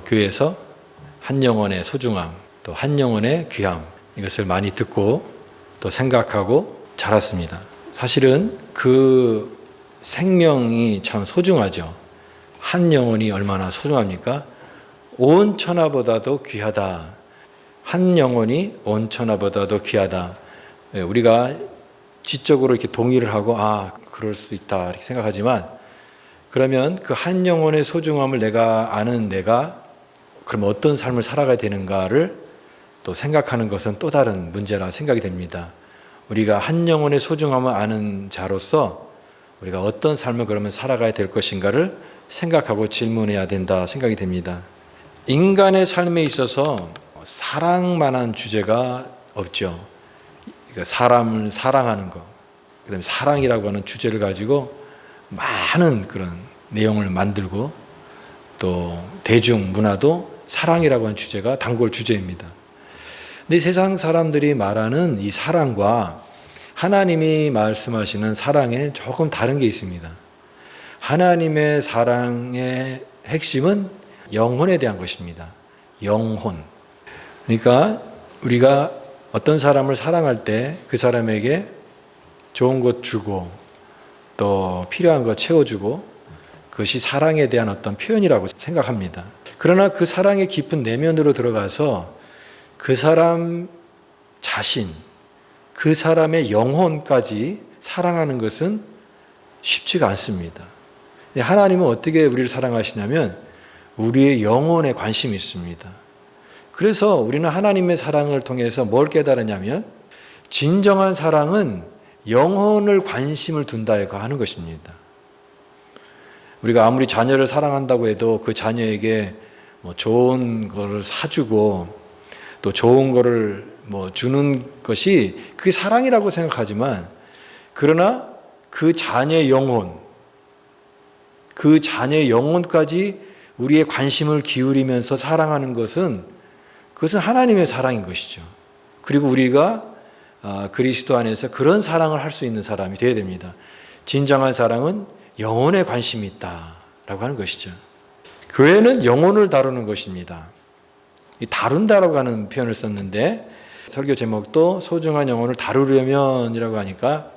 교회에서 한 영혼의 소중함, 또 한 영혼의 귀함, 이것을 많이 듣고 또 생각하고 자랐습니다. 사실은 그 생명이 참 소중하죠. 한 영혼이 얼마나 소중합니까? 온 천하보다도 귀하다. 한 영혼이 온 천하보다도 귀하다. 우리가 지적으로 이렇게 동의를 하고 그럴 수 있다 이렇게 생각하지만, 그러면 그 한 영혼의 소중함을 내가 아는 내가 그럼 어떤 삶을 살아가야 되는가를 또 생각하는 것은 또 다른 문제라 생각이 됩니다. 우리가 한 영혼의 소중함을 아는 자로서 우리가 어떤 삶을 그러면 살아가야 될 것인가를 생각하고 질문해야 된다 생각이 됩니다. 인간의 삶에 있어서 사랑만한 주제가 없죠. 그러니까 사람을 사랑하는 것, 그다음에 사랑이라고 하는 주제를 가지고 많은 그런 내용을 만들고, 또 대중 문화도 사랑이라고 하는 주제가 단골 주제입니다. 근데 세상 사람들이 말하는 이 사랑과 하나님이 말씀하시는 사랑에 조금 다른 게 있습니다. 하나님의 사랑의 핵심은 영혼에 대한 것입니다. 영혼. 그러니까 우리가 어떤 사람을 사랑할 때 그 사람에게 좋은 것 주고 또 필요한 것 채워주고, 그것이 사랑에 대한 어떤 표현이라고 생각합니다. 그러나 그 사랑의 깊은 내면으로 들어가서 그 사람 자신, 그 사람의 영혼까지 사랑하는 것은 쉽지가 않습니다. 하나님은 어떻게 우리를 사랑하시냐면 우리의 영혼에 관심이 있습니다. 그래서 우리는 하나님의 사랑을 통해서 뭘 깨달았냐면, 진정한 사랑은 영혼을 관심을 둔다고 하는 것입니다. 우리가 아무리 자녀를 사랑한다고 해도 그 자녀에게 좋은 거를 사주고 또 좋은 거를 주는 것이 그게 사랑이라고 생각하지만, 그러나 그 자녀의 영혼, 그 자녀의 영혼까지 우리의 관심을 기울이면서 사랑하는 것은, 그것은 하나님의 사랑인 것이죠. 그리고 우리가 그리스도 안에서 그런 사랑을 할 수 있는 사람이 되어야 됩니다. 진정한 사랑은 영혼에 관심이 있다라고 하는 것이죠. 교회는 영혼을 다루는 것입니다. 다룬다라고 하는 표현을 썼는데, 설교 제목도 소중한 영혼을 다루려면이라고 하니까,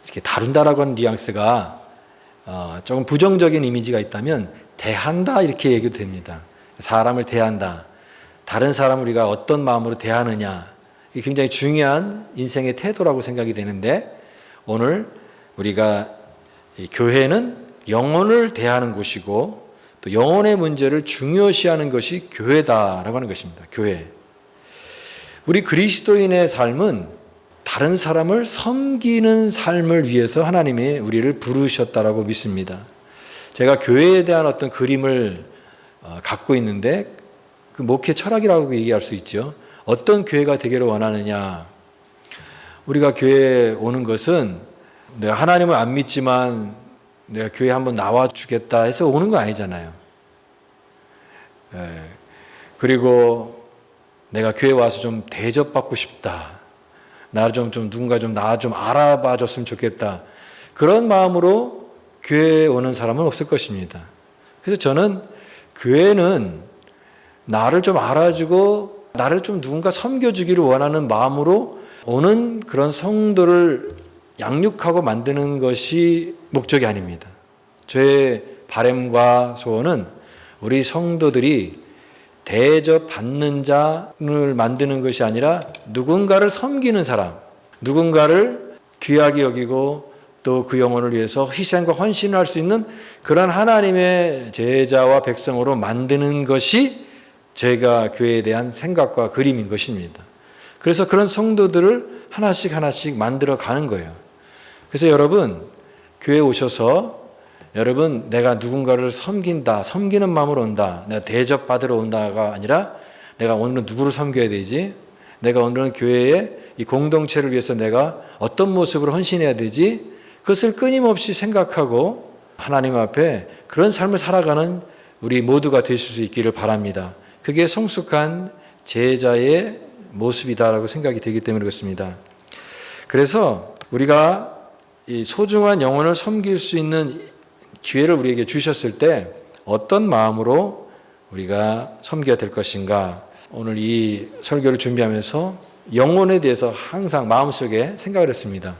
이렇게 다룬다라고 하는 뉘앙스가 조금 부정적인 이미지가 있다면 대한다 이렇게 얘기도 됩니다. 사람을 대한다. 다른 사람을 우리가 어떤 마음으로 대하느냐, 이게 굉장히 중요한 인생의 태도라고 생각이 되는데, 오늘 우리가 교회는 영혼을 대하는 곳이고 또 영혼의 문제를 중요시하는 것이 교회다라고 하는 것입니다. 교회. 우리 그리스도인의 삶은 다른 사람을 섬기는 삶을 위해서 하나님이 우리를 부르셨다라고 믿습니다. 제가 교회에 대한 어떤 그림을 갖고 있는데, 그 목회 철학이라고 얘기할 수 있죠. 어떤 교회가 되기를 원하느냐. 우리가 교회에 오는 것은 내가 하나님을 안 믿지만 내가 교회 한번 나와 주겠다 해서 오는 거 아니잖아요. 그리고 내가 교회 와서 좀 대접받고 싶다. 나를 좀 누군가 나 좀 알아봐 줬으면 좋겠다. 그런 마음으로 교회에 오는 사람은 없을 것입니다. 그래서 저는 교회는 나를 좀 알아주고 나를 좀 누군가 섬겨주기를 원하는 마음으로 오는 그런 성도를 양육하고 만드는 것이 목적이 아닙니다. 저의 바람과 소원은 우리 성도들이 대접받는 자를 만드는 것이 아니라 누군가를 섬기는 사람, 누군가를 귀하게 여기고 또 그 영혼을 위해서 희생과 헌신을 할 수 있는 그런 하나님의 제자와 백성으로 만드는 것이 제가 교회에 대한 생각과 그림인 것입니다. 그래서 그런 성도들을 하나씩 만들어 가는 거예요. 그래서 여러분, 교회에 오셔서 여러분, 내가 누군가를 섬긴다, 섬기는 마음으로 온다, 내가 대접받으러 온다가 아니라 내가 오늘은 누구를 섬겨야 되지? 내가 오늘은 교회의 이 공동체를 위해서 내가 어떤 모습으로 헌신해야 되지? 그것을 끊임없이 생각하고 하나님 앞에 그런 삶을 살아가는 우리 모두가 되실 수 있기를 바랍니다. 그게 성숙한 제자의 모습이다라고 생각이 되기 때문에 그렇습니다. 그래서 우리가 이 소중한 영혼을 섬길 수 있는 기회를 우리에게 주셨을 때 어떤 마음으로 우리가 섬겨야 될 것인가? 오늘 이 설교를 준비하면서 영혼에 대해서 항상 마음속에 생각을 했습니다.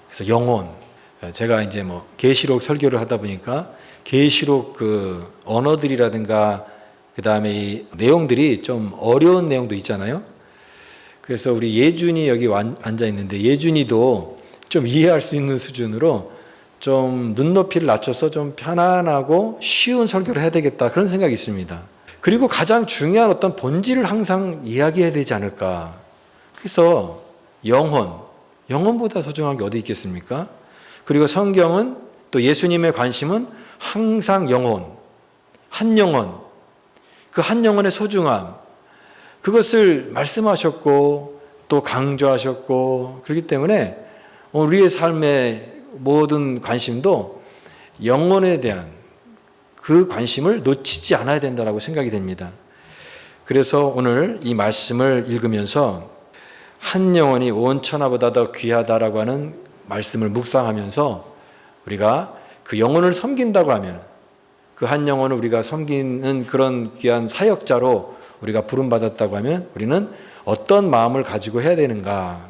그래서 영혼, 제가 이제 계시록 설교를 하다 보니까 계시록 그 언어들이라든가 그 다음에 이 내용들이 좀 어려운 내용도 있잖아요. 그래서 우리 예준이 여기 앉아 있는데 예준이도 좀 이해할 수 있는 수준으로 좀 눈높이를 낮춰서 좀 편안하고 쉬운 설교를 해야 되겠다, 그런 생각이 있습니다. 그리고 가장 중요한 어떤 본질을 항상 이야기해야 되지 않을까. 그래서 영혼보다 소중한 게 어디 있겠습니까? 그리고 성경은 또 예수님의 관심은 항상 영혼, 한 영혼, 그 한 영혼의 소중함, 그것을 말씀하셨고 또 강조하셨고, 그렇기 때문에 우리의 삶의 모든 관심도 영혼에 대한 그 관심을 놓치지 않아야 된다고 생각이 됩니다. 그래서 오늘 이 말씀을 읽으면서 한 영혼이 온 천하보다 더 귀하다라고 하는 말씀을 묵상하면서 우리가 그 영혼을 섬긴다고 하면, 그 한 영혼을 우리가 섬기는 그런 귀한 사역자로 우리가 부름받았다고 하면 우리는 어떤 마음을 가지고 해야 되는가?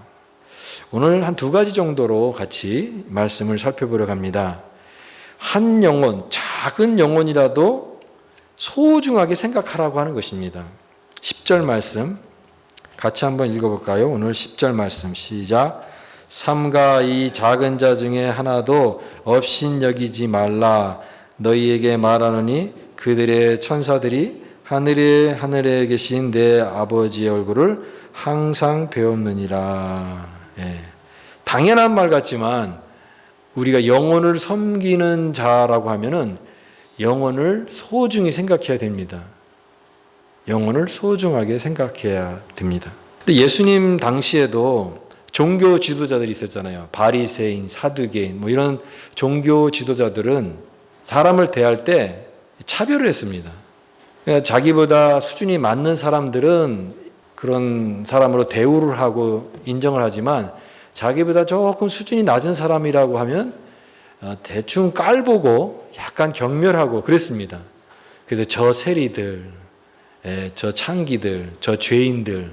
오늘 한 2가지 정도로 같이 말씀을 살펴보려고 합니다. 한 영혼, 작은 영혼이라도 소중하게 생각하라고 하는 것입니다. 10절 말씀 같이 한번 읽어볼까요? 오늘 10절 말씀 시작. 삼가 이 작은 자 중에 하나도 업신여기지 말라. 너희에게 말하노니 그들의 천사들이 하늘에 계신 내 아버지의 얼굴을 항상 배웠느니라. 당연한 말 같지만 우리가 영혼을 섬기는 자라고 하면은 영혼을 소중히 생각해야 됩니다. 영혼을 소중하게 생각해야 됩니다. 근데 예수님 당시에도 종교 지도자들이 있었잖아요. 바리새인, 사두개인 이런 종교 지도자들은 사람을 대할 때 차별을 했습니다. 그러니까 자기보다 수준이 맞는 사람들은 그런 사람으로 대우를 하고 인정을 하지만 자기보다 조금 수준이 낮은 사람이라고 하면 대충 깔보고 약간 경멸하고 그랬습니다. 그래서 저 세리들, 저 창기들, 저 죄인들,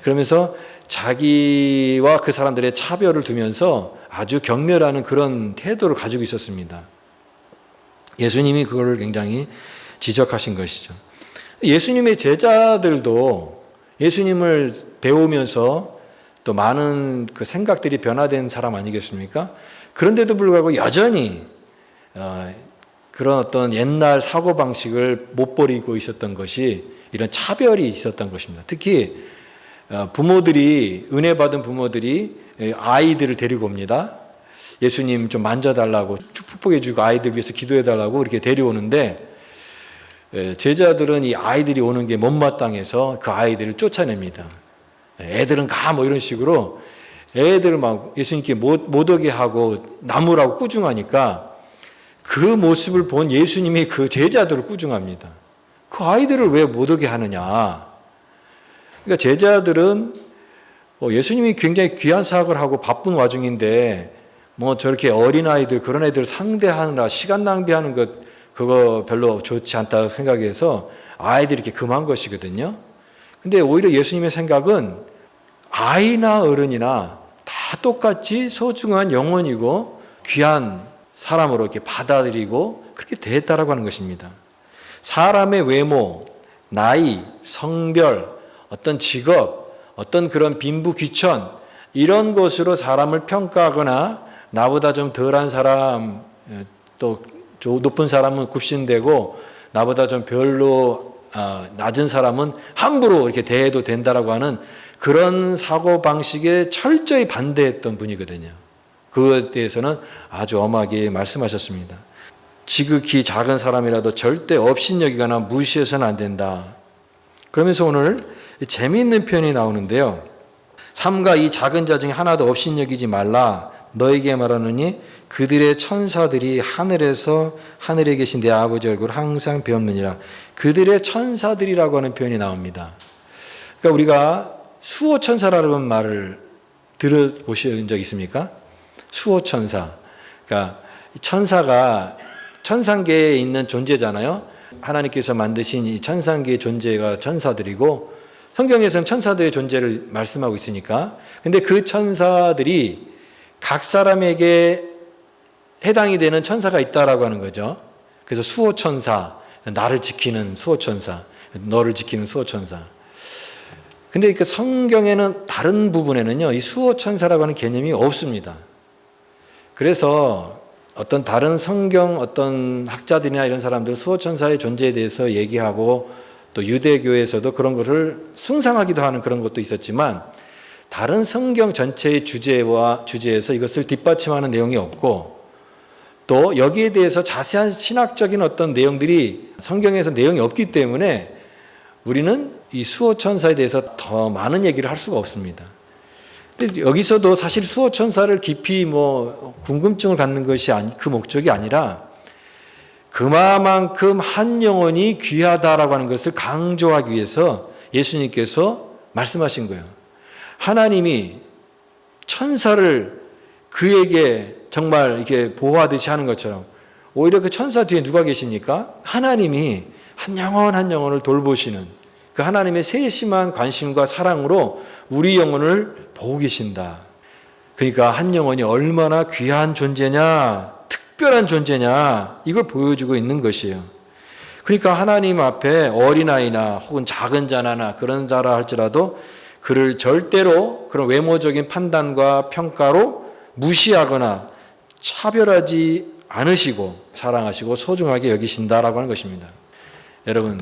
그러면서 자기와 그 사람들의 차별을 두면서 아주 경멸하는 그런 태도를 가지고 있었습니다. 예수님이 그걸 굉장히 지적하신 것이죠. 예수님의 제자들도 예수님을 배우면서 또 많은 그 생각들이 변화된 사람 아니겠습니까? 그런데도 불구하고 여전히 그런 어떤 옛날 사고방식을 못 버리고 있었던 것이 이런 차별이 있었던 것입니다. 특히 부모들이, 은혜 받은 부모들이 아이들을 데리고 옵니다. 예수님 좀 만져달라고, 축복해주고 아이들 위해서 기도해달라고 이렇게 데려오는데 제자들은 이 아이들이 오는 게 못마땅해서 그 아이들을 쫓아냅니다. 애들은 가 이런 식으로 애들을 막 예수님께 못 오게 하고 나무라고 꾸중하니까 그 모습을 본 예수님이 그 제자들을 꾸중합니다. 그 아이들을 왜 못 오게 하느냐. 그러니까 제자들은 예수님이 굉장히 귀한 사역을 하고 바쁜 와중인데 저렇게 어린아이들, 그런 애들 상대하느라 시간 낭비하는 것, 그거 별로 좋지 않다고 생각해서 아이들이 이렇게 금한 것이거든요. 근데 오히려 예수님의 생각은 아이나 어른이나 다 똑같이 소중한 영혼이고 귀한 사람으로 이렇게 받아들이고 그렇게 대했다라고 하는 것입니다. 사람의 외모, 나이, 성별, 어떤 직업, 어떤 그런 빈부귀천, 이런 것으로 사람을 평가하거나 나보다 좀 덜한 사람, 또 높은 사람은 굽신대고 나보다 좀 별로 낮은 사람은 함부로 이렇게 대해도 된다라고 하는 그런 사고방식에 철저히 반대했던 분이거든요. 그것에 대해서는 아주 엄하게 말씀하셨습니다. 지극히 작은 사람이라도 절대 업신여기거나 무시해서는 안 된다. 그러면서 오늘 재미있는 표현이 나오는데요. 삼가 이 작은 자 중에 하나도 업신여기지 말라. 너에게 말하노니 그들의 천사들이 하늘에 계신 내 아버지 얼굴을 항상 배웠느니라. 그들의 천사들이라고 하는 표현이 나옵니다. 그러니까 우리가 수호천사라는 말을 들어보신 적 있습니까? 수호천사. 그러니까 천사가 천상계에 있는 존재잖아요. 하나님께서 만드신 이 천상계의 존재가 천사들이고 성경에서는 천사들의 존재를 말씀하고 있으니까 근데 그 천사들이 각 사람에게 해당이 되는 천사가 있다라고 하는 거죠. 그래서 수호천사, 나를 지키는 수호천사, 너를 지키는 수호천사. 근데 그 성경에는 다른 부분에는요, 이 수호천사라고 하는 개념이 없습니다. 그래서 어떤 다른 성경 어떤 학자들이나 이런 사람들은 수호천사의 존재에 대해서 얘기하고 또 유대교에서도 그런 것을 숭상하기도 하는 그런 것도 있었지만 다른 성경 전체의 주제에서 이것을 뒷받침하는 내용이 없고 또 여기에 대해서 자세한 신학적인 어떤 내용들이 성경에서 내용이 없기 때문에 우리는 이 수호천사에 대해서 더 많은 얘기를 할 수가 없습니다. 근데 여기서도 사실 수호천사를 깊이 궁금증을 갖는 것이 그 목적이 아니라 그만큼 한 영혼이 귀하다라고 하는 것을 강조하기 위해서 예수님께서 말씀하신 거예요. 하나님이 천사를 그에게 정말 이렇게 보호하듯이 하는 것처럼 오히려 그 천사 뒤에 누가 계십니까? 하나님이 한 영혼 한 영혼을 돌보시는 그 하나님의 세심한 관심과 사랑으로 우리 영혼을 보고 계신다. 그러니까 한 영혼이 얼마나 귀한 존재냐, 특별한 존재냐, 이걸 보여주고 있는 것이에요. 그러니까 하나님 앞에 어린아이나 혹은 작은 자나 그런 자라 할지라도 그를 절대로 그런 외모적인 판단과 평가로 무시하거나 차별하지 않으시고 사랑하시고 소중하게 여기신다라고 하는 것입니다. 여러분,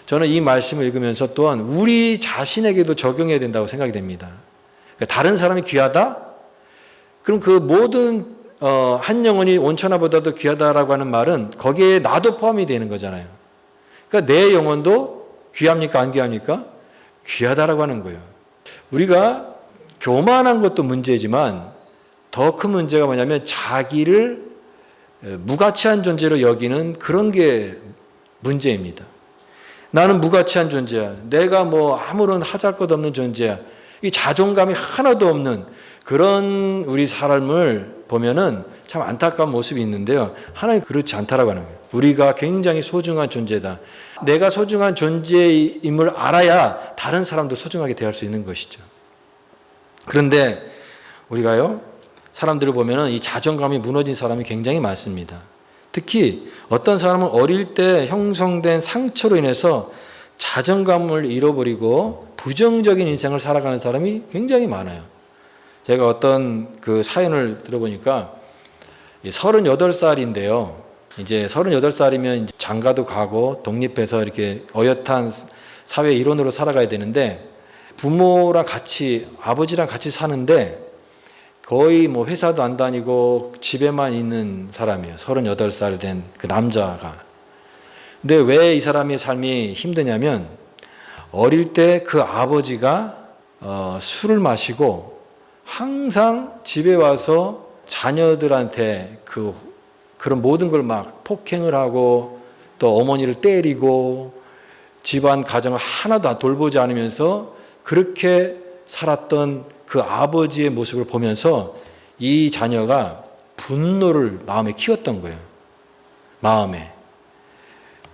저는 이 말씀을 읽으면서 또한 우리 자신에게도 적용해야 된다고 생각이 됩니다. 그러니까 다른 사람이 귀하다? 그럼 그 모든 한 영혼이 온천하보다도 귀하다라고 하는 말은 거기에 나도 포함이 되는 거잖아요. 그러니까 내 영혼도 귀합니까? 안 귀합니까? 귀하다라고 하는 거예요. 우리가 교만한 것도 문제지만 더 큰 문제가 뭐냐면 자기를 무가치한 존재로 여기는 그런 게 문제입니다. 나는 무가치한 존재야. 내가 아무런 하잘것없는 존재야. 이 자존감이 하나도 없는 그런 우리 삶을 보면은 참 안타까운 모습이 있는데요. 하나님 그렇지 않다라고 하는 거예요. 우리가 굉장히 소중한 존재다. 내가 소중한 존재임을 알아야 다른 사람도 소중하게 대할 수 있는 것이죠. 그런데 우리가요, 사람들을 보면은 이 자존감이 무너진 사람이 굉장히 많습니다. 특히 어떤 사람은 어릴 때 형성된 상처로 인해서 자존감을 잃어버리고 부정적인 인생을 살아가는 사람이 굉장히 많아요. 제가 어떤 그 사연을 들어보니까 38살인데요. 이제 38살이면 장가도 가고 독립해서 이렇게 어엿한 사회 일원으로 살아가야 되는데 부모랑 같이, 아버지랑 같이 사는데 거의 회사도 안 다니고 집에만 있는 사람이에요. 38살 된 그 남자가. 근데 왜 이 사람의 삶이 힘드냐면 어릴 때 그 아버지가 술을 마시고 항상 집에 와서 자녀들한테 그런 모든 걸 막 폭행을 하고 또 어머니를 때리고 집안 가정을 하나도 돌보지 않으면서 그렇게 살았던 그 아버지의 모습을 보면서 이 자녀가 분노를 마음에 키웠던 거예요. 마음에.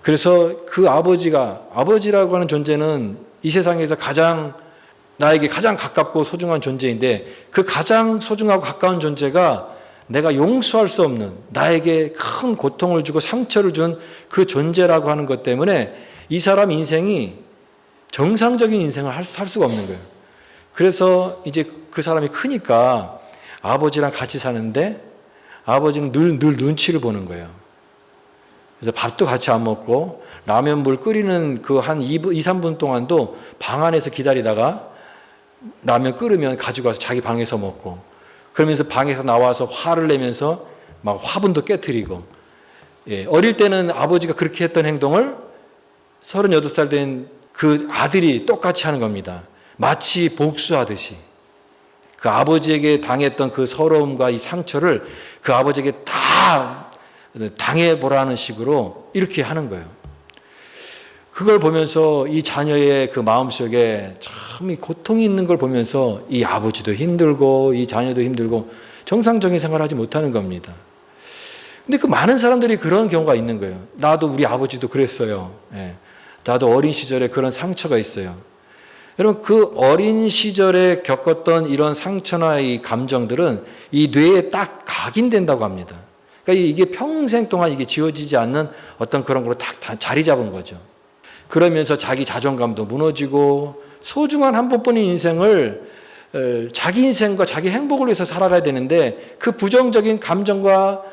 그래서 그 아버지라고 하는 존재는 이 세상에서 나에게 가장 가깝고 소중한 존재인데 그 가장 소중하고 가까운 존재가 내가 용서할 수 없는 나에게 큰 고통을 주고 상처를 준 그 존재라고 하는 것 때문에 이 사람 인생이 정상적인 인생을 살 수가 없는 거예요. 그래서 이제 그 사람이 크니까 아버지랑 같이 사는데 아버지는 늘 눈치를 보는 거예요. 그래서 밥도 같이 안 먹고 라면 물 끓이는 그 한 2, 3분 동안도 방 안에서 기다리다가 라면 끓으면 가지고 와서 자기 방에서 먹고 그러면서 방에서 나와서 화를 내면서 막 화분도 깨트리고 어릴 때는 아버지가 그렇게 했던 행동을 38살 된 그 아들이 똑같이 하는 겁니다. 마치 복수하듯이 그 아버지에게 당했던 그 서러움과 이 상처를 그 아버지에게 다 당해보라는 식으로 이렇게 하는 거예요. 그걸 보면서 이 자녀의 그 마음속에 참 이 고통이 있는 걸 보면서 이 아버지도 힘들고 이 자녀도 힘들고 정상적인 생활을 하지 못하는 겁니다. 근데 그 많은 사람들이 그런 경우가 있는 거예요. 나도 우리 아버지도 그랬어요. 예. 나도 어린 시절에 그런 상처가 있어요. 여러분, 그 어린 시절에 겪었던 이런 상처나 이 감정들은 이 뇌에 딱 각인된다고 합니다. 그러니까 이게 평생 동안 이게 지워지지 않는 어떤 그런 걸로 딱 자리 잡은 거죠. 그러면서 자기 자존감도 무너지고 소중한 한 번뿐인 인생을 자기 인생과 자기 행복을 위해서 살아가야 되는데 그 부정적인 감정과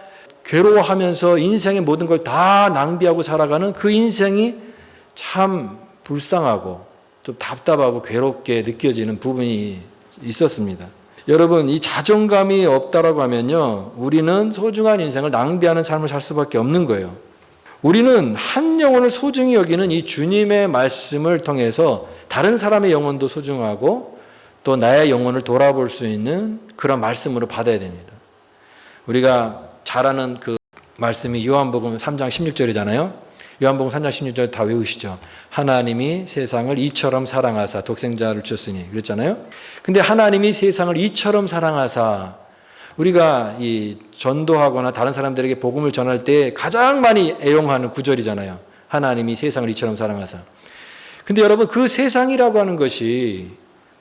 괴로워하면서 인생의 모든 걸 다 낭비하고 살아가는 그 인생이 참 불쌍하고 좀 답답하고 괴롭게 느껴지는 부분이 있었습니다. 여러분, 이 자존감이 없다라고 하면요, 우리는 소중한 인생을 낭비하는 삶을 살 수밖에 없는 거예요. 우리는 한 영혼을 소중히 여기는 이 주님의 말씀을 통해서 다른 사람의 영혼도 소중하고 또 나의 영혼을 돌아볼 수 있는 그런 말씀으로 받아야 됩니다. 우리가 잘 아는 그 말씀이 요한복음 3장 16절이잖아요. 요한복음 3장 16절 다 외우시죠. 하나님이 세상을 이처럼 사랑하사 독생자를 주셨으니 그랬잖아요. 근데 하나님이 세상을 이처럼 사랑하사, 우리가 이 전도하거나 다른 사람들에게 복음을 전할 때 가장 많이 애용하는 구절이잖아요. 하나님이 세상을 이처럼 사랑하사. 근데 여러분, 그 세상이라고 하는 것이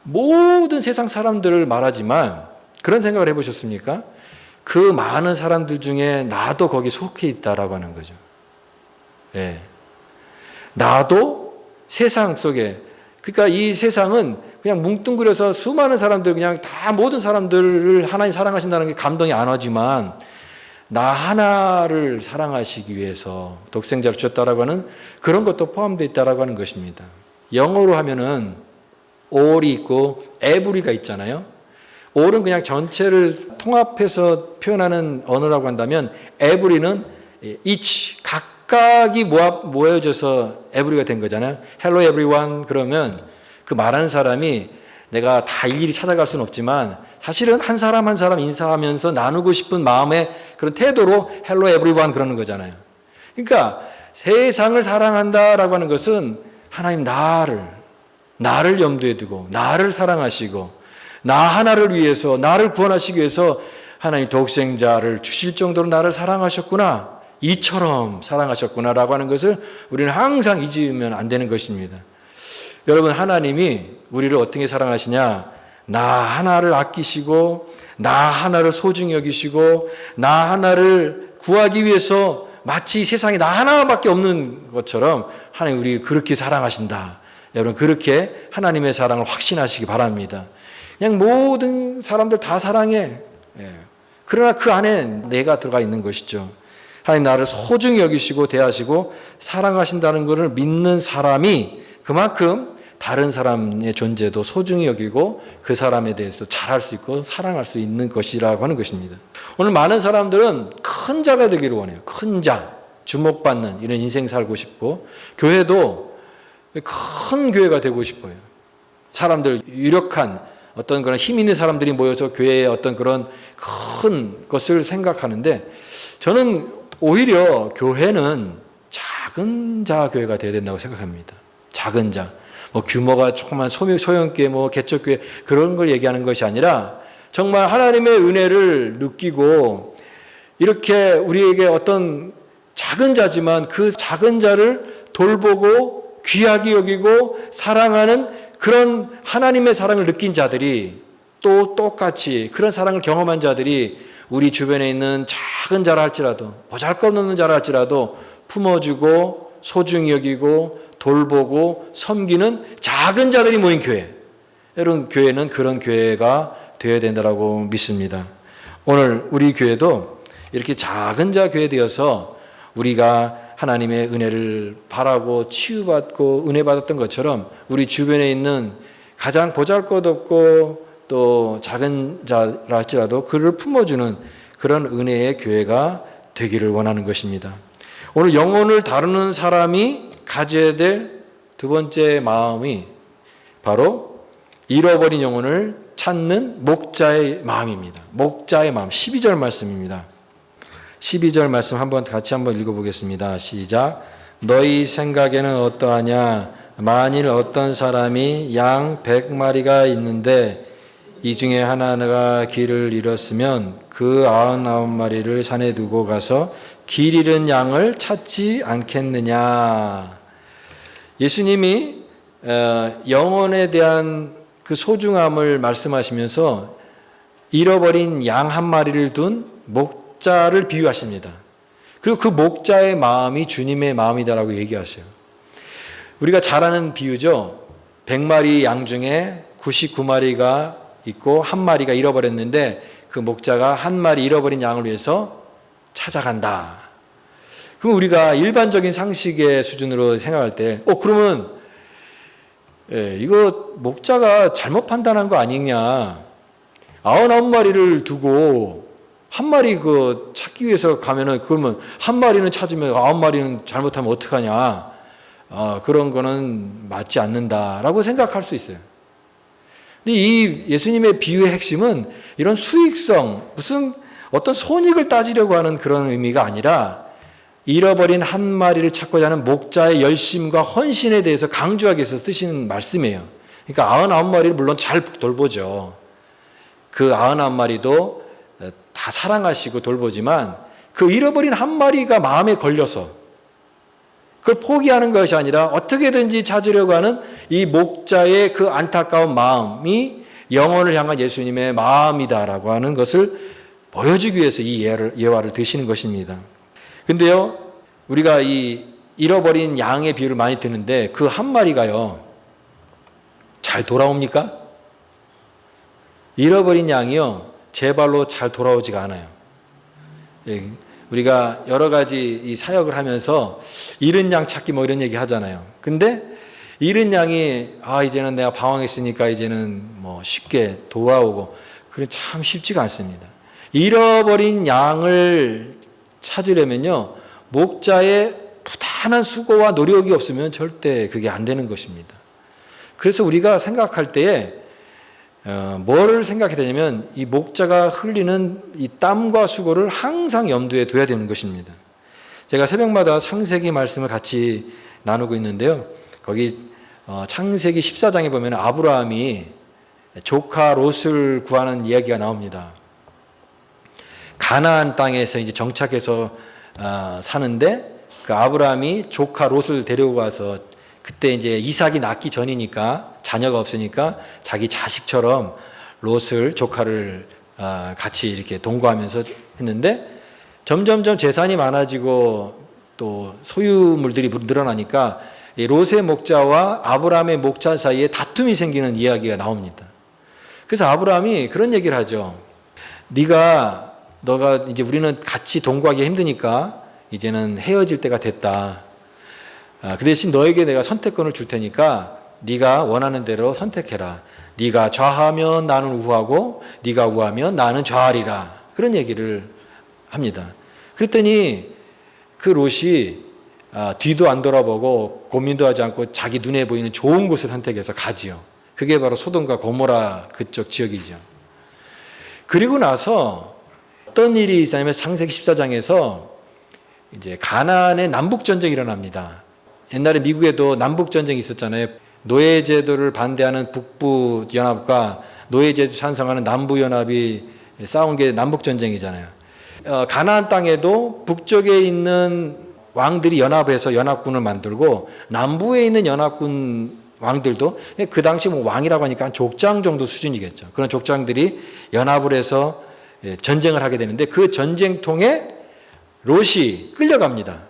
모든 세상 사람들을 말하지만 그런 생각을 해보셨습니까? 그 많은 사람들 중에 나도 거기 속해 있다라고 하는 거죠. 예. 나도 세상 속에, 그러니까 이 세상은 그냥 뭉뚱그려서 수많은 사람들, 그냥 다 모든 사람들을 하나님 사랑하신다는 게 감동이 안 오지만 나 하나를 사랑하시기 위해서 독생자를 주셨다라고 하는 그런 것도 포함되어 있다라고 하는 것입니다. 영어로 하면은 all이 있고 every가 있잖아요. all은 그냥 전체를 통합해서 표현하는 언어라고 한다면 every는 each, 각각이 모여져서 every가 된 거잖아요. Hello everyone 그러면 그 말하는 사람이 내가 다 일일이 찾아갈 수는 없지만 사실은 한 사람 한 사람 인사하면서 나누고 싶은 마음의 그런 태도로 Hello everyone 그러는 거잖아요. 그러니까 세상을 사랑한다라고 하는 것은 하나님 나를 염두에 두고 나를 사랑하시고 나 하나를 위해서 나를 구원하시기 위해서 하나님 독생자를 주실 정도로 나를 사랑하셨구나, 이처럼 사랑하셨구나라고 하는 것을 우리는 항상 잊으면 안 되는 것입니다. 여러분, 하나님이 우리를 어떻게 사랑하시냐? 나 하나를 아끼시고 나 하나를 소중히 여기시고 나 하나를 구하기 위해서 마치 세상에 나 하나밖에 없는 것처럼 하나님 우리 그렇게 사랑하신다. 여러분, 그렇게 하나님의 사랑을 확신하시기 바랍니다. 그냥 모든 사람들 다 사랑해. 그러나 그 안에 내가 들어가 있는 것이죠. 하나님 나를 소중히 여기시고 대하시고 사랑하신다는 것을 믿는 사람이 그만큼 다른 사람의 존재도 소중히 여기고 그 사람에 대해서 잘할 수 있고 사랑할 수 있는 것이라고 하는 것입니다. 오늘 많은 사람들은 큰 자가 되기를 원해요. 큰 자, 주목받는 이런 인생 살고 싶고, 교회도 큰 교회가 되고 싶어요. 사람들, 유력한 어떤 그런 힘 있는 사람들이 모여서 교회의 어떤 그런 큰 것을 생각하는데, 저는 오히려 교회는 작은 자 교회가 되어야 된다고 생각합니다. 작은 자. 뭐 규모가 조그만 소형교회, 뭐 개척교회 그런 걸 얘기하는 것이 아니라 정말 하나님의 은혜를 느끼고 이렇게 우리에게 어떤 작은 자지만 그 작은 자를 돌보고 귀하게 여기고 사랑하는 그런 하나님의 사랑을 느낀 자들이 또 똑같이 그런 사랑을 경험한 자들이 우리 주변에 있는 작은 자라 할지라도 보잘것없는 자라 할지라도 품어주고 소중히 여기고 돌보고 섬기는 작은 자들이 모인 교회. 여러분, 교회는 그런 교회가 되어야 된다고 믿습니다. 오늘 우리 교회도 이렇게 작은 자 교회 되어서 우리가 하나님의 은혜를 바라고 치유받고 은혜 받았던 것처럼 우리 주변에 있는 가장 보잘것없고 또 작은 자라 할지라도 그를 품어주는 그런 은혜의 교회가 되기를 원하는 것입니다. 오늘 영혼을 다루는 사람이 가져야 될 두 번째 마음이 바로 잃어버린 영혼을 찾는 목자의 마음입니다. 목자의 마음, 12절 말씀입니다. 12절 말씀 같이 한번 읽어보겠습니다. 시작. 너희 생각에는 어떠하냐? 만일 어떤 사람이 양 100마리가 있는데 이 중에 하나가 길을 잃었으면 그 99마리를 산에 두고 가서 길 잃은 양을 찾지 않겠느냐. 예수님이 영혼에 대한 그 소중함을 말씀하시면서 잃어버린 양 한 마리를 둔 목자를 비유하십니다. 그리고 그 목자의 마음이 주님의 마음이다라고 얘기하세요. 우리가 잘 아는 비유죠. 100마리 양 중에 99마리가 있고 한 마리가 잃어버렸는데 그 목자가 한 마리 잃어버린 양을 위해서 찾아간다. 그럼 우리가 일반적인 상식의 수준으로 생각할 때 그러면 이거 목자가 잘못 판단한 거 아니냐. 99마리를 두고 한 마리 찾기 위해서 가면은 그러면 한 마리는 찾으면 9마리는 잘못하면 어떡하냐. 그런 거는 맞지 않는다라고 생각할 수 있어요. 근데 이 예수님의 비유의 핵심은 이런 수익성, 무슨 어떤 손익을 따지려고 하는 그런 의미가 아니라 잃어버린 한 마리를 찾고자 하는 목자의 열심과 헌신에 대해서 강조하기 위해서 쓰시는 말씀이에요. 그러니까 99마리를 물론 잘 돌보죠. 그 99마리도 다 사랑하시고 돌보지만 그 잃어버린 한 마리가 마음에 걸려서 그걸 포기하는 것이 아니라 어떻게든지 찾으려고 하는 이 목자의 그 안타까운 마음이 영혼을 향한 예수님의 마음이다라고 하는 것을 보여주기 위해서 이 예화를 드시는 것입니다. 근데요, 우리가 이 잃어버린 양의 비유를 많이 듣는데 그 한 마리가요, 잘 돌아옵니까? 잃어버린 양이요, 제 발로 잘 돌아오지가 않아요. 우리가 여러 가지 이 사역을 하면서 잃은 양 찾기 뭐 이런 얘기 하잖아요. 근데 잃은 양이 이제는 내가 방황했으니까 이제는 뭐 쉽게 돌아오고 그래 참 쉽지가 않습니다. 잃어버린 양을 찾으려면요, 목자의 부단한 수고와 노력이 없으면 절대 그게 안 되는 것입니다. 그래서 우리가 생각할 때에 뭐를 생각해야 되냐면 이 목자가 흘리는 이 땀과 수고를 항상 염두에 둬야 되는 것입니다. 제가 새벽마다 창세기 말씀을 같이 나누고 있는데요. 거기 창세기 14장에 보면 아브라함이 조카 롯을 구하는 이야기가 나옵니다. 가나안 땅에서 이제 정착해서 사는데 그 아브라함이 조카 롯을 데리고 가서 그때 이제 이삭이 낳기 전이니까 자녀가 없으니까 자기 자식처럼 롯을 조카를 같이 이렇게 동거하면서 했는데 점점점 재산이 많아지고 또 소유물들이 늘어나니까 이 롯의 목자와 아브라함의 목자 사이에 다툼이 생기는 이야기가 나옵니다. 그래서 아브라함이 그런 얘기를 하죠. 너가 이제 우리는 같이 동거하기 힘드니까 이제는 헤어질 때가 됐다. 그 대신 너에게 내가 선택권을 줄 테니까 네가 원하는 대로 선택해라. 네가 좌하면 나는 우하고 네가 우하면 나는 좌하리라. 그런 얘기를 합니다. 그랬더니 그 롯이 뒤도 안 돌아보고 고민도 하지 않고 자기 눈에 보이는 좋은 곳을 선택해서 가지요. 그게 바로 소돔과 고모라 그쪽 지역이죠. 그리고 나서 어떤 일이 있냐면 창세기 14장에서 이제 가나안의 남북 전쟁이 일어납니다. 옛날에 미국에도 남북 전쟁이 있었잖아요. 노예 제도를 반대하는 북부 연합과 노예 제도 찬성하는 남부 연합이 싸운 게 남북 전쟁이잖아요. 가나안 땅에도 북쪽에 있는 왕들이 연합해서 연합군을 만들고 남부에 있는 연합군 왕들도 그 당시 뭐 왕이라고 하니까 한 족장 정도 수준이겠죠. 그런 족장들이 연합을 해서 전쟁을 하게 되는데 그 전쟁통에 롯이 끌려갑니다.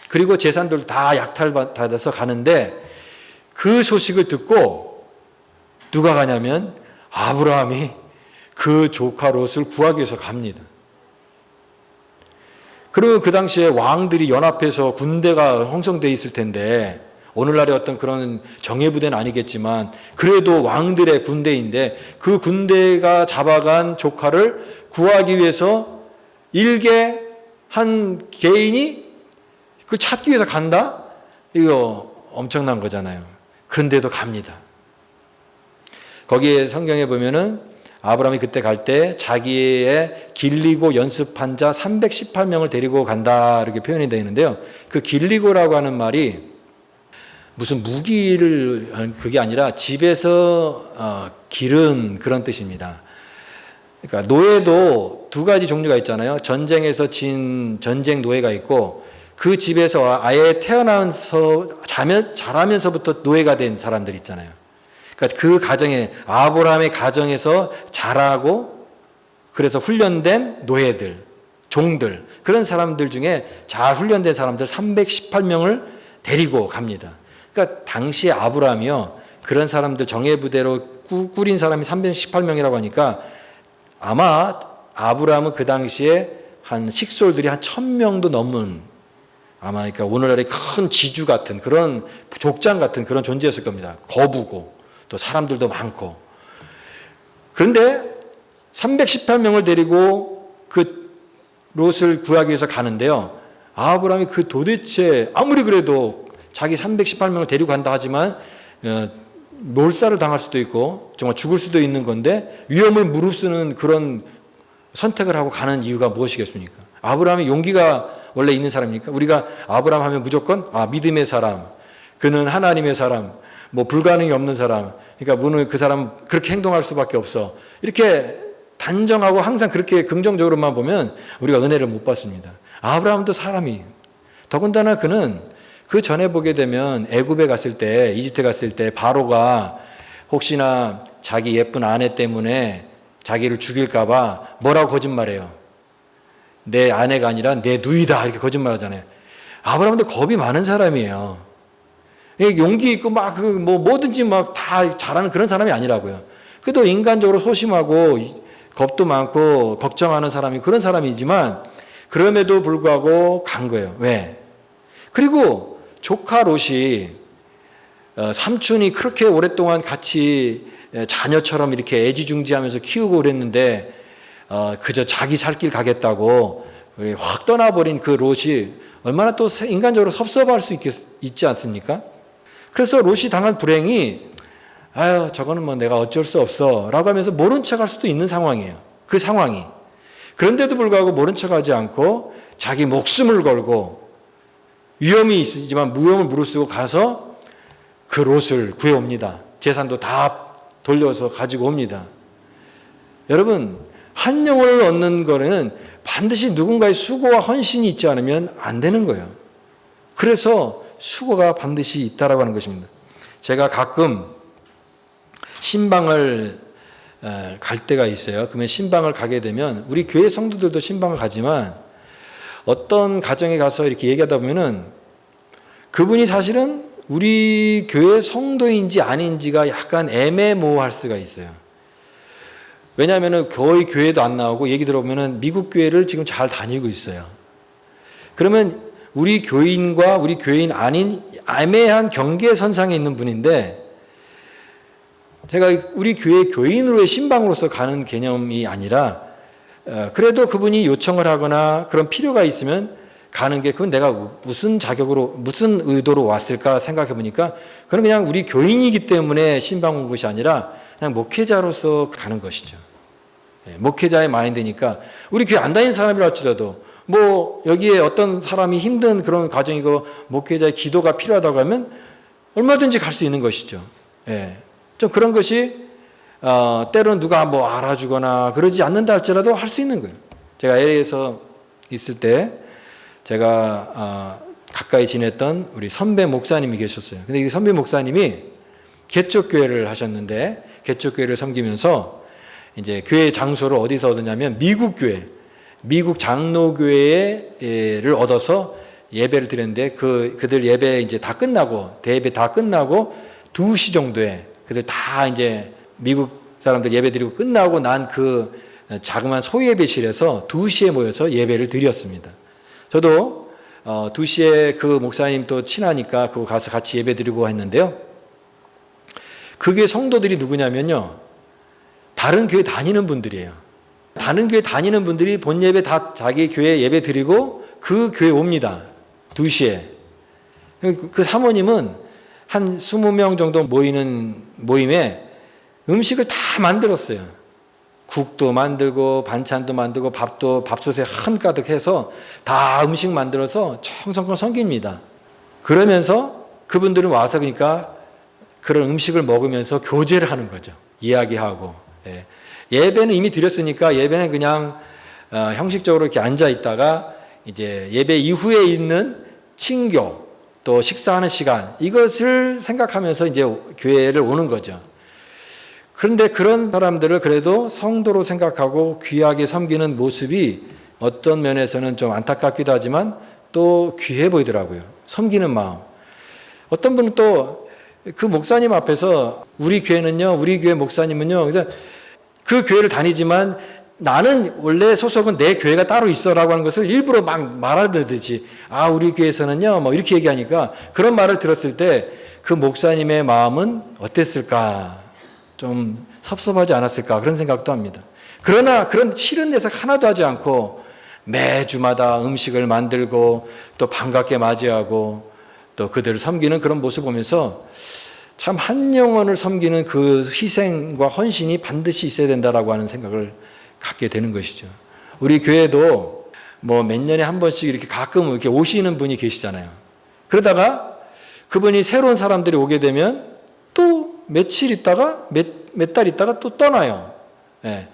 그리고 재산들 다 약탈받아서 가는데 그 소식을 듣고 누가 가냐면 아브라함이 그 조카 롯을 구하기 위해서 갑니다. 그러면 그 당시에 왕들이 연합해서 군대가 형성되어 있을 텐데 오늘날의 어떤 그런 정예부대는 아니겠지만 그래도 왕들의 군대인데 그 군대가 잡아간 조카를 구하기 위해서 일개 한 개인이 그 찾기 위해서 간다? 이거 엄청난 거잖아요. 그런데도 갑니다. 거기에 성경에 보면은 아브라함이 그때 갈 때 자기의 길리고 연습한 자 318명을 데리고 간다 이렇게 표현이 되어 있는데요. 그 길리고라고 하는 말이 무슨 무기를 그게 아니라 집에서 기른 그런 뜻입니다. 그러니까 노예도 두 가지 종류가 있잖아요. 전쟁에서 진 전쟁 노예가 있고 그 집에서 아예 태어나서 자라면서부터 노예가 된 사람들 있잖아요. 그러니까 그 가정에 아브라함의 가정에서 자라고 그래서 훈련된 노예들, 종들 그런 사람들 중에 잘 훈련된 사람들 318명을 데리고 갑니다. 그러니까 당시 아브라함이요 그런 사람들 정예부대로 꾸린 사람이 318명이라고 하니까 아마 아브라함은 그 당시에 한 식솔들이 한 1000명도 넘은 아마 그러니까 오늘날의 큰 지주 같은 그런 족장 같은 그런 존재였을 겁니다. 거부고 또 사람들도 많고. 그런데 318명을 데리고 그 롯을 구하기 위해서 가는데요. 아브라함이 그 도대체 아무리 그래도 자기 318명을 데리고 간다 하지만 몰살을 당할 수도 있고 정말 죽을 수도 있는 건데 위험을 무릅쓰는 그런 선택을 하고 가는 이유가 무엇이겠습니까? 아브라함이 용기가 원래 있는 사람입니까? 우리가 아브라함 하면 무조건 믿음의 사람, 그는 하나님의 사람, 뭐 불가능이 없는 사람, 그러니까 문을 그 사람 그렇게 행동할 수밖에 없어. 이렇게 단정하고 항상 그렇게 긍정적으로만 보면 우리가 은혜를 못 받습니다. 아브라함도 사람이 더군다나 그는 그 전에 보게 되면 애굽에 갔을 때 이집트 갔을 때 바로가 혹시나 자기 예쁜 아내 때문에 자기를 죽일까 봐 뭐라고 거짓말해요. 내 아내가 아니라 내 누이다 이렇게 거짓말하잖아요. 아브라함도 겁이 많은 사람이에요. 용기 있고 막 뭐 뭐든지 막 다 잘하는 그런 사람이 아니라고요. 그래도 인간적으로 소심하고 겁도 많고 걱정하는 사람이 그런 사람이지만 그럼에도 불구하고 간 거예요. 왜? 그리고 조카 롯이 삼촌이 그렇게 오랫동안 같이 자녀처럼 이렇게 애지중지하면서 키우고 그랬는데 그저 자기 살 길 가겠다고 확 떠나버린 그 롯이 얼마나 또 인간적으로 섭섭할 수 있지 않습니까? 그래서 롯이 당한 불행이 아유 저거는 뭐 내가 어쩔 수 없어 라고 하면서 모른 척할 수도 있는 상황이에요. 그 상황이. 그런데도 불구하고 모른 척하지 않고 자기 목숨을 걸고 위험이 있지만 무용을 무릅쓰고 가서 그 롯을 구해옵니다. 재산도 다 돌려서 가지고 옵니다. 여러분 한 영혼을 얻는 거는 반드시 누군가의 수고와 헌신이 있지 않으면 안 되는 거예요. 그래서 수고가 반드시 있다라고 하는 것입니다. 제가 가끔 신방을 갈 때가 있어요. 그러면 신방을 가게 되면 우리 교회 성도들도 신방을 가지만 어떤 가정에 가서 이렇게 얘기하다 보면은 그분이 사실은 우리 교회 성도인지 아닌지가 약간 애매모호할 수가 있어요. 왜냐하면 거의 교회도 안 나오고 얘기 들어보면 미국 교회를 지금 잘 다니고 있어요. 그러면 우리 교인과 우리 교인 아닌 애매한 경계선상에 있는 분인데 제가 우리 교회 교인으로의 신방으로서 가는 개념이 아니라 그래도 그분이 요청을 하거나 그런 필요가 있으면 가는 게 그건 내가 무슨 자격으로 무슨 의도로 왔을까 생각해 보니까 그건 그냥 우리 교인이기 때문에 신방 온 것이 아니라 그냥 목회자로서 가는 것이죠. 목회자의 마인드니까 우리 교회 안 다니는 사람이라 할지라도 뭐 여기에 어떤 사람이 힘든 그런 과정이고 목회자의 기도가 필요하다고 하면 얼마든지 갈 수 있는 것이죠. 좀 그런 것이 때로는 누가 뭐 알아주거나 그러지 않는다 할지라도 할 수 있는 거예요. 제가 LA에서 있을 때 제가 가까이 지냈던 우리 선배 목사님이 계셨어요. 근데 이 선배 목사님이 개척교회를 하셨는데 개척교회를 섬기면서 이제 교회 장소를 어디서 얻었냐면 미국 교회, 미국 장로교회를 얻어서 예배를 드렸는데 그들 예배 이제 다 끝나고 대예배 다 끝나고 2시 정도에 그들 다 이제 미국 사람들 예배 드리고 끝나고 난 그 자그마한 소예배실에서 2시에 모여서 예배를 드렸습니다. 저도 2시에 그 목사님 또 친하니까 그거 가서 같이 예배 드리고 했는데요. 그게 성도들이 누구냐면요. 다른 교회 다니는 분들이에요. 다른 교회 다니는 분들이 본 예배 다 자기 교회 예배 드리고 그 교회 옵니다. 2시에. 그 사모님은 한 20명 정도 모이는 모임에 음식을 다 만들었어요. 국도 만들고 반찬도 만들고 밥도 밥솥에 한가득 해서 다 음식 만들어서 정성껏 섬깁니다. 그러면서 그분들은 와서 그러니까 그런 음식을 먹으면서 교제를 하는 거죠. 이야기하고. 예. 예배는 이미 드렸으니까 예배는 그냥 형식적으로 이렇게 앉아 있다가 이제 예배 이후에 있는 친교 또 식사하는 시간 이것을 생각하면서 이제 교회를 오는 거죠. 그런데 그런 사람들을 그래도 성도로 생각하고 귀하게 섬기는 모습이 어떤 면에서는 좀 안타깝기도 하지만 또 귀해 보이더라고요. 섬기는 마음. 어떤 분은 또 그 목사님 앞에서 우리 교회는요, 우리 교회 목사님은요, 그래서 그 교회를 다니지만 나는 원래 소속은 내 교회가 따로 있어라고 하는 것을 일부러 막 말하듯이 우리 교회에서는요, 뭐 이렇게 얘기하니까 그런 말을 들었을 때 그 목사님의 마음은 어땠을까? 좀 섭섭하지 않았을까? 그런 생각도 합니다. 그러나 그런 싫은 내색 하나도 하지 않고 매주마다 음식을 만들고 또 반갑게 맞이하고 또 그들을 섬기는 그런 모습을 보면서 참 한 영혼을 섬기는 그 희생과 헌신이 반드시 있어야 된다라고 하는 생각을 갖게 되는 것이죠. 우리 교회도 뭐 몇 년에 한 번씩 이렇게 가끔 이렇게 오시는 분이 계시잖아요. 그러다가 그분이 새로운 사람들이 오게 되면 또 며칠 있다가 몇 달 있다가 또 떠나요. 예.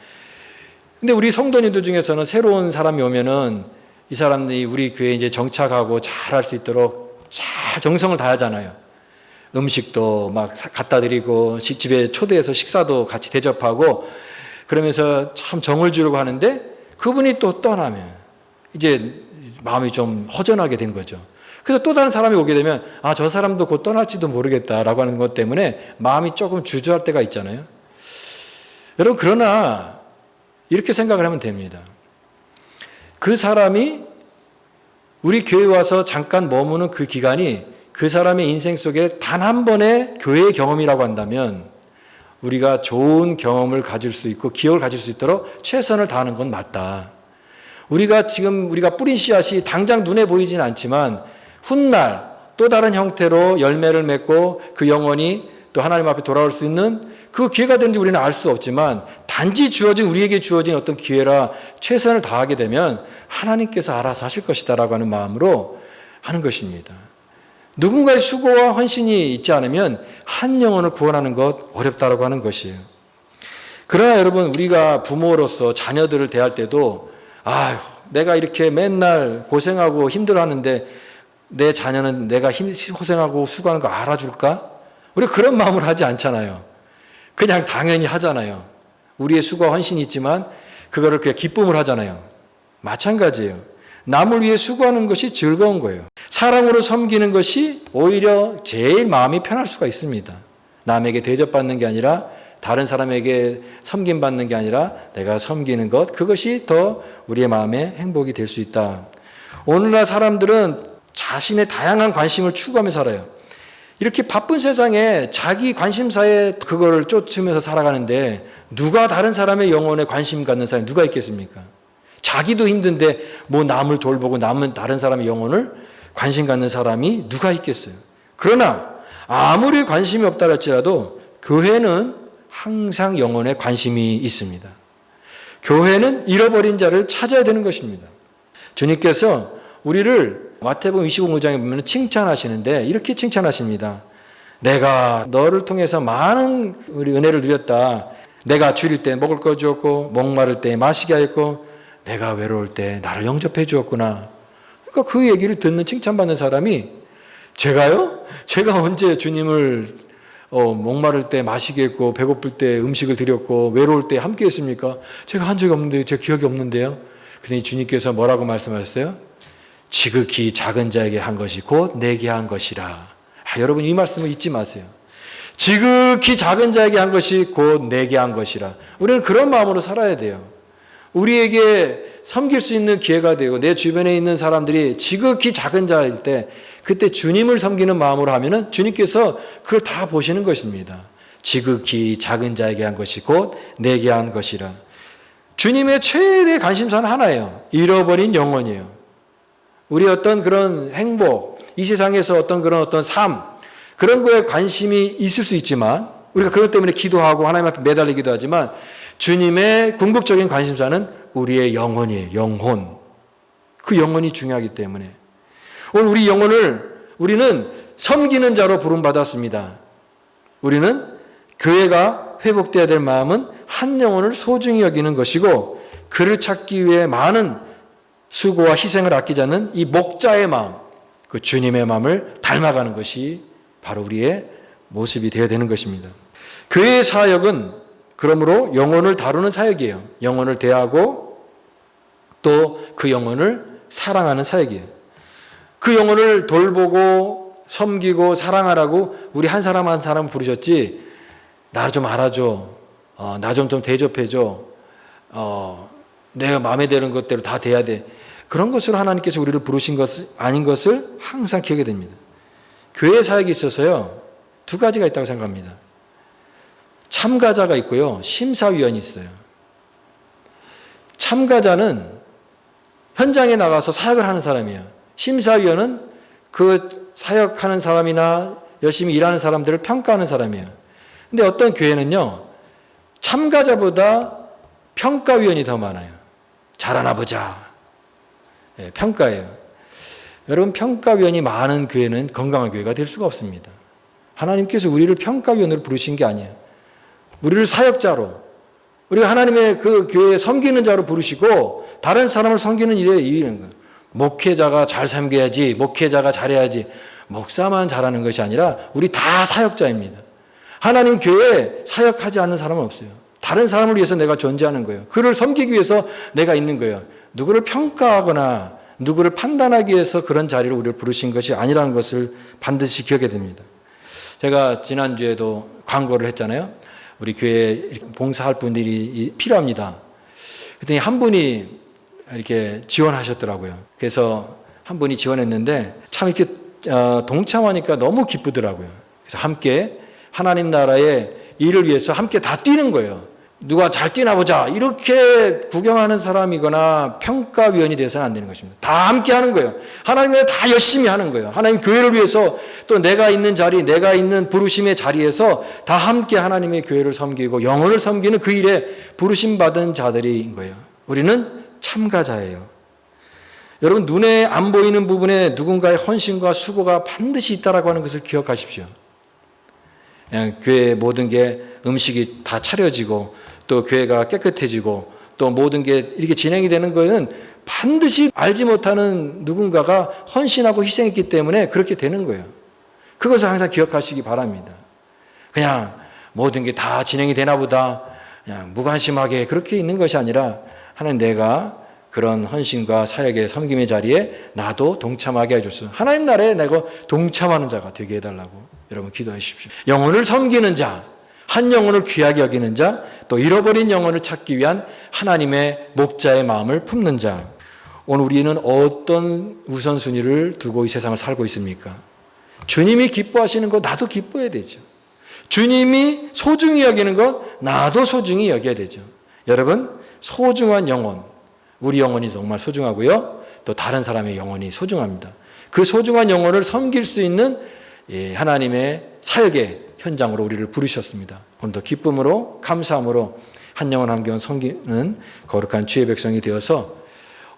근데 우리 성도님들 중에서는 새로운 사람이 오면은 이 사람들이 우리 교회에 이제 정착하고 잘할 수 있도록 잘 정성을 다하잖아요. 음식도 막 갖다 드리고 집에 초대해서 식사도 같이 대접하고 그러면서 참 정을 주려고 하는데 그분이 또 떠나면 이제 마음이 좀 허전하게 된 거죠. 그래서 또 다른 사람이 오게 되면 저 사람도 곧 떠날지도 모르겠다라고 하는 것 때문에 마음이 조금 주저할 때가 있잖아요. 여러분 그러나 이렇게 생각을 하면 됩니다. 그 사람이 우리 교회에 와서 잠깐 머무는 그 기간이 그 사람의 인생 속에 단 한 번의 교회의 경험이라고 한다면 우리가 좋은 경험을 가질 수 있고 기억을 가질 수 있도록 최선을 다하는 건 맞다. 우리가 뿌린 씨앗이 당장 눈에 보이진 않지만 훗날 또 다른 형태로 열매를 맺고 그 영혼이 또 하나님 앞에 돌아올 수 있는 그 기회가 되는지 우리는 알 수 없지만 단지 우리에게 주어진 어떤 기회라 최선을 다하게 되면 하나님께서 알아서 하실 것이다라고 하는 마음으로 하는 것입니다. 누군가의 수고와 헌신이 있지 않으면 한 영혼을 구원하는 것 어렵다라고 하는 것이에요. 그러나 여러분 우리가 부모로서 자녀들을 대할 때도 내가 이렇게 맨날 고생하고 힘들어하는데 내 자녀는 내가 고생하고 수고하는 거 알아줄까? 우리가 그런 마음을 하지 않잖아요. 그냥 당연히 하잖아요. 우리의 수고와 헌신이 있지만 그거를 그냥 기쁨을 하잖아요. 마찬가지예요. 남을 위해 수고하는 것이 즐거운 거예요. 사랑으로 섬기는 것이 오히려 제일 마음이 편할 수가 있습니다. 남에게 대접받는 게 아니라 다른 사람에게 섬김받는 게 아니라 내가 섬기는 것, 그것이 더 우리의 마음의 행복이 될 수 있다. 오늘날 사람들은 자신의 다양한 관심을 추구하며 살아요. 이렇게 바쁜 세상에 자기 관심사에 그거를 쫓으면서 살아가는데 누가 다른 사람의 영혼에 관심 갖는 사람이 누가 있겠습니까? 자기도 힘든데 뭐 남을 돌보고 다른 사람의 영혼을 관심 갖는 사람이 누가 있겠어요? 그러나 아무리 관심이 없다 할지라도 교회는 항상 영혼에 관심이 있습니다. 교회는 잃어버린 자를 찾아야 되는 것입니다. 주님께서 우리를 마태복음 25장에 보면 칭찬하시는데 이렇게 칭찬하십니다. 내가 너를 통해서 많은 우리 은혜를 누렸다. 내가 줄일 때 먹을 거 주었고 목마를 때 마시게 하였고 내가 외로울 때 나를 영접해 주었구나. 그러니까 그 얘기를 듣는 칭찬받는 사람이 제가요? 제가 언제 주님을 목마를 때 마시게 했고 배고플 때 음식을 드렸고 외로울 때 함께 했습니까? 제가 한 적이 없는데 제 기억이 없는데요. 그랬더니 주님께서 뭐라고 말씀하셨어요? 지극히 작은 자에게 한 것이 곧 내게 한 것이라. 여러분 이 말씀을 잊지 마세요. 지극히 작은 자에게 한 것이 곧 내게 한 것이라. 우리는 그런 마음으로 살아야 돼요. 우리에게 섬길 수 있는 기회가 되고 내 주변에 있는 사람들이 지극히 작은 자일 때 그때 주님을 섬기는 마음으로 하면은 주님께서 그걸 다 보시는 것입니다. 지극히 작은 자에게 한 것이 곧 내게 한 것이라. 주님의 최대 관심사는 하나예요. 잃어버린 영혼이에요. 우리 어떤 그런 행복, 이 세상에서 어떤 삶, 그런 거에 관심이 있을 수 있지만 우리가 그것 때문에 기도하고 하나님 앞에 매달리기도 하지만 주님의 궁극적인 관심사는 우리의 영혼이에요. 영혼. 그 영혼이 중요하기 때문에 오늘 우리 영혼을 우리는 섬기는 자로 부름받았습니다. 우리는 교회가 회복되어야 될 마음은 한 영혼을 소중히 여기는 것이고 그를 찾기 위해 많은 수고와 희생을 아끼지 않는 이 목자의 마음, 그 주님의 마음을 닮아가는 것이 바로 우리의 모습이 되어야 되는 것입니다. 교회의 사역은 그러므로 영혼을 다루는 사역이에요. 영혼을 대하고 또 그 영혼을 사랑하는 사역이에요. 그 영혼을 돌보고 섬기고 사랑하라고 우리 한 사람 한 사람 부르셨지, 나 좀 알아줘, 나 좀 대접해줘, 내가 마음에 드는 것대로 다 돼야 돼, 그런 것으로 하나님께서 우리를 부르신 것 아닌 것을 항상 기억해야 됩니다. 교회 사역에 있어서요, 두 가지가 있다고 생각합니다. 참가자가 있고요, 심사위원이 있어요. 참가자는 현장에 나가서 사역을 하는 사람이에요. 심사위원은 그 사역하는 사람이나 열심히 일하는 사람들을 평가하는 사람이에요. 근데 어떤 교회는요, 참가자보다 평가위원이 더 많아요. 잘하나 보자. 네, 평가예요. 여러분, 평가위원이 많은 교회는 건강한 교회가 될 수가 없습니다. 하나님께서 우리를 평가위원으로 부르신 게 아니에요. 우리를 사역자로, 우리가 하나님의 그 교회에 섬기는 자로 부르시고 다른 사람을 섬기는 일에 이르는 거예요. 목회자가 잘 섬겨야지, 목회자가 잘해야지, 목사만 잘하는 것이 아니라 우리 다 사역자입니다. 하나님 교회에 사역하지 않는 사람은 없어요. 다른 사람을 위해서 내가 존재하는 거예요. 그를 섬기기 위해서 내가 있는 거예요. 누구를 평가하거나 누구를 판단하기 위해서 그런 자리로 우리를 부르신 것이 아니라는 것을 반드시 기억해야 됩니다. 제가 지난주에도 광고를 했잖아요. 우리 교회에 봉사할 분들이 필요합니다. 그랬더니 한 분이 이렇게 지원하셨더라고요. 그래서 한 분이 지원했는데 참 이렇게 동참하니까 너무 기쁘더라고요. 그래서 함께 하나님 나라의 일을 위해서 함께 다 뛰는 거예요. 누가 잘 뛰나 보자, 이렇게 구경하는 사람이거나 평가위원이 되어서는 안 되는 것입니다. 다 함께 하는 거예요. 하나님의 다 열심히 하는 거예요. 하나님 교회를 위해서, 또 내가 있는 자리, 내가 있는 부르심의 자리에서 다 함께 하나님의 교회를 섬기고 영혼을 섬기는 그 일에 부르심 받은 자들인 거예요. 우리는 참가자예요. 여러분, 눈에 안 보이는 부분에 누군가의 헌신과 수고가 반드시 있다라고 하는 것을 기억하십시오. 그냥 교회의 모든 게 음식이 다 차려지고 또 교회가 깨끗해지고 또 모든 게 이렇게 진행이 되는 거는 반드시 알지 못하는 누군가가 헌신하고 희생했기 때문에 그렇게 되는 거예요. 그것을 항상 기억하시기 바랍니다. 그냥 모든 게 다 진행이 되나 보다, 그냥 무관심하게 그렇게 있는 것이 아니라 하나님, 내가 그런 헌신과 사역의 섬김의 자리에 나도 동참하게 해줬어. 하나님 나라에 내가 동참하는 자가 되게 해달라고 여러분 기도해 주십시오. 영혼을 섬기는 자, 한 영혼을 귀하게 여기는 자, 또 잃어버린 영혼을 찾기 위한 하나님의 목자의 마음을 품는 자. 오늘 우리는 어떤 우선순위를 두고 이 세상을 살고 있습니까? 주님이 기뻐하시는 것 나도 기뻐해야 되죠. 주님이 소중히 여기는 것 나도 소중히 여겨야 되죠. 여러분, 소중한 영혼, 우리 영혼이 정말 소중하고요, 또 다른 사람의 영혼이 소중합니다. 그 소중한 영혼을 섬길 수 있는 하나님의 사역의 현장으로 우리를 부르셨습니다. 오늘도 기쁨으로 감사함으로 한 영혼 한 영혼 섬기는 거룩한 주의 백성이 되어서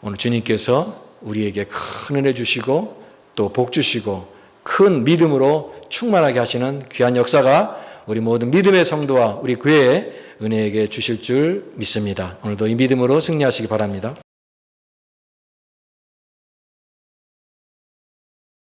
오늘 주님께서 우리에게 큰 은혜 주시고 또 복 주시고 큰 믿음으로 충만하게 하시는 귀한 역사가 우리 모든 믿음의 성도와 우리 교회에 은혜에게 주실 줄 믿습니다. 오늘도 이 믿음으로 승리하시기 바랍니다.